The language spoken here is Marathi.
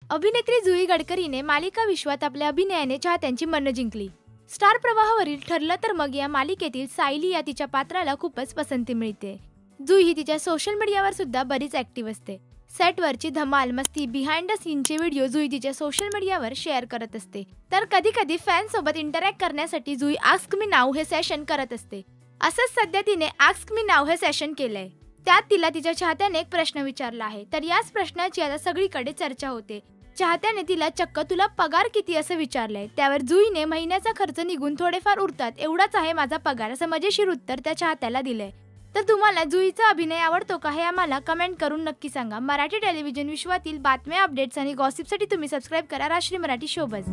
अभिनेत्री जुई गडकरीने मालिका विश्वात आपल्या अभिनयाने चाहत्यांची मनं जिंकली. स्टार प्रवाहावरील ठरलं तर मग या मालिकेतील सायली या तिच्या पात्राला खूपच पसंती मिळते. जुई ही तिच्या सोशल मीडियावर सुद्धा बरीच ऍक्टिव्ह असते. सेटवरची धमाल मस्ती बिहाइंड द सीनचे व्हिडिओ जुई तिच्या सोशल मीडियावर शेअर करत असते. तर कधी कधी फॅन्स सोबत इंटरॅक्ट करण्यासाठी जुई आस्क मी नाऊ हे सेशन करत असते. असंच सध्या तिने आस्क मी नाऊ हे सेशन केलंय. त्यात तिला तिच्या चाहत्याने एक प्रश्न विचारला आहे. तर याच प्रश्नाची आता सगळीकडे चर्चा होते. चाहत्याने तिला चक्क तुला पगार किती असं विचारलंय. त्यावर जुईने महिन्याचा खर्च निघून थोडेफार उरतात एवढाच आहे माझा पगार असं मजेशीर उत्तर त्या चाहत्याला दिलंय. तर तुम्हाला जुईचा अभिनय आवडतो का हे आम्हाला कमेंट करून नक्की सांगा. मराठी टेलिव्हिजन विश्वातील बातम्या अपडेट्स आणि गॉसिपसाठी तुम्ही सबस्क्राईब करा राजश्री मराठी शोबज.